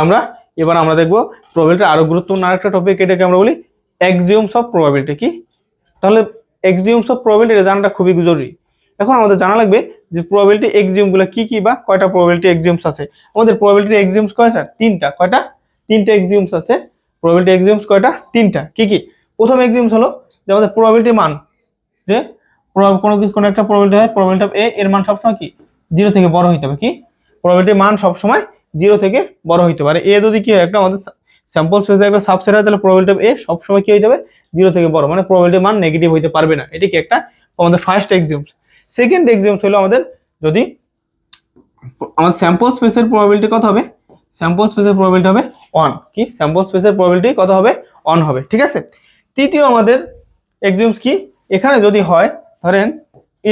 আমরা এবার আমরা দেখবো প্রবাবিলিটি আরো গুরুত্বপূর্ণ আরেকটা টপিক, এটাকে আমরা বলি এক্সিওমস অফ প্রবাবিলিটি। কি তাহলে এক্সিওমস অফ প্রবাবিলিটি জানাটা খুবই জরুরি। এখন আমাদের জানা লাগবে যে প্রবাবিলিটি এক্সিওম গুলো কি কি বা কয়টা প্রবাবিলিটি এক্সিওমস আছে। আমাদের প্রবাবিলিটি এক্সিওমস কয়টা? তিনটা। কয়টা? তিনটা এক্সিওমস আছে। প্রবাবিলিটি এক্সিওমস কয়টা? তিনটা। কি কি? প্রথম এক্সিওমস হলো যে আমাদের প্রবাবিলিটি মান, যে কোনো একটা প্রবাবিলিটি হয়, প্রবাবিলিটি অফ এ এর মান সবসময় কি 0 থেকে বড় হইতে হবে। কি প্রবাবিলিটি মান সবসময় 0 থেকে বড় হইতে পারে। এ যদি কি হয় একটা আমাদের স্যাম্পল স্পেসের একটা সাবসেট হয়, তাহলে প্রবাবিলিটি অফ এ সবসময় কি হয়ে যাবে 0 থেকে বড়, মানে প্রবাবিলিটি মান নেগেটিভ হইতে পারবে না। এটি কি একটা আমাদের ফার্স্ট এক্সিওমস। সেকেন্ড এক্সিওমস হলো আমাদের যদি আমাদের স্যাম্পল স্পেসের প্রবাবিলিটি কত হবে? স্যাম্পল স্পেসের প্রবাবিলিটি হবে 1। কি স্যাম্পল স্পেসের প্রবাবিলিটি কত হবে? 1 হবে। ঠিক আছে। তৃতীয় আমাদের এক্সিওমস কি, এখানে যদি হয় ধরেন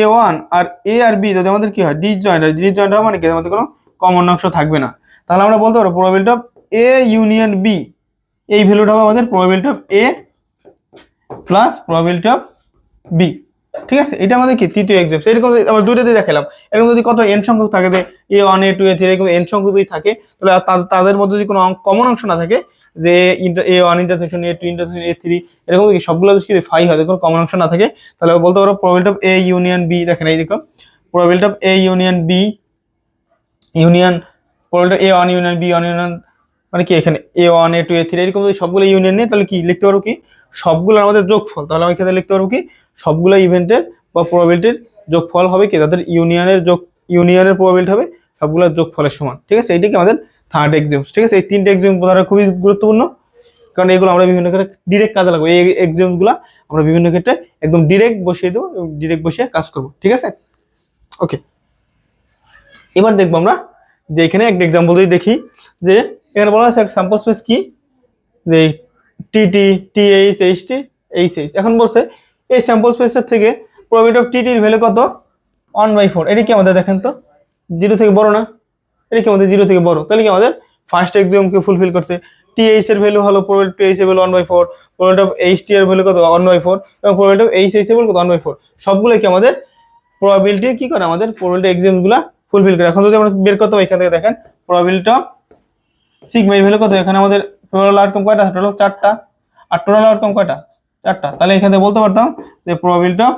a1 R a R b যদি আমাদের কি হয় ডিসজয়েন্ট হয়, ডিসজয়েন্ট হয় মানে কি আমাদের কোনো কমন অংশ থাকবে না, তাহলে আমরা বলতে পারবো probability of a union b, এই ভ্যালুটা হবে আমাদের probability of a plus probability of b। ঠিক আছে, এটা আমাদের কি তৃতীয় এক্সিওমস। এরকম আমরা দুইটাতে দেখালাম। এরকম যদি কত n সংখ্যক থাকে, a1 a2 a3 এরকম n সংখ্যক যদি থাকে, তাহলে তাদের মধ্যে যদি কোনো কমন অংশ না থাকে, যে a1 intersection a2 intersection a3 এরকম কি সবগুলো যদি ফাই হয়, কোনো কমন অংশ না থাকে, তাহলে বলতে পারো probability of a union b। দেখেন এই দেখো probability of a union b union probability a1 union b union মানে কি এখানে a1 a2 a3 এরকম যদি সবগুলো ইউনিয়ন নেই, তাহলে কি লিখতে পারবো কি সবগুলো আমাদের যোগফল। তাহলে আমি এখানে লিখতে পারবো কি সবগুলো ইভেন্টের বা প্রবাবিলিটির যোগফল হবে কি তাদের ইউনিয়নের প্রবাবিলিটি হবে সবগুলোর যোগফলের সমান। ঠিক আছে, এটাকে আমাদের থার্ড এক্সিওমস। ঠিক আছে, এই তিনটে এক্সিওম বোঝাটা খুবই গুরুত্বপূর্ণ, কারণ এগুলো আমরা বিভিন্ন ক্ষেত্রে ডিরেক্ট কাজে লাগবো। এই এক্সিওমস গুলো আমরা বিভিন্ন ক্ষেত্রে একদম ডিরেক্ট বসিয়ে দেবো এবং ডিরেক্ট বসিয়ে কাজ করবো। ঠিক আছে, ওকে। এবার দেখবো আমরা যে এখানে একটা এক্সাম্পল যদি দেখি, যে এখানে বলা আছে একটা স্যাম্পল স্পেস কি, যে টিটি টিএইচ এইচটি এইচএইচ। এখন বলছে এই স্যাম্পল স্পেসের থেকে প্রবাবিলিটি অফ টিটির ভ্যালু কত? 1/4। এটা কি আমাদের দেখেন তো 0 থেকে বড় না? এটা কি আমাদের 0 থেকে বড়, তাহলে কি আমাদের ফার্স্ট এক্সিওমকে ফুলফিল করছে। টিএইচ এর ভ্যালু হলো প্রবাবিলিটি এইচ এর ভ্যালু 1/4, প্রবাবিলিটি অফ এইচটি এর ভ্যালু কত? 1/4 এবং প্রবাবিলিটি অফ এইচএইচ এর ভ্যালু কত? 1/4। সবগুলো কি আমাদের প্রবাবিলিটি কি করে আমাদের প্রবাবিলিটি এক্সিওমগুলো ফুলফিল করে। এখন যদি আমরা বের করতে হয়, এখান থেকে দেখেন প্রবাবিলিটি অফ সিগমা এর ভ্যালু কত? এখানে আমাদের টোটাল আউটকাম কয়টা? টোটাল 4টা। আর টোটাল আউটকাম কয়টা? 4টা। তাহলে এখান থেকে বলতে পারতাম যে প্রবাবিলিটি অফ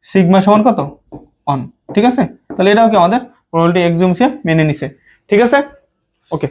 সিগমা সমান কত? 1। ঠিক আছে, তাহলে এটাও কি আমাদের প্রবাবিলিটি এক্সিওমকে মেনে নিছে। ঠিক আছে, ওকে।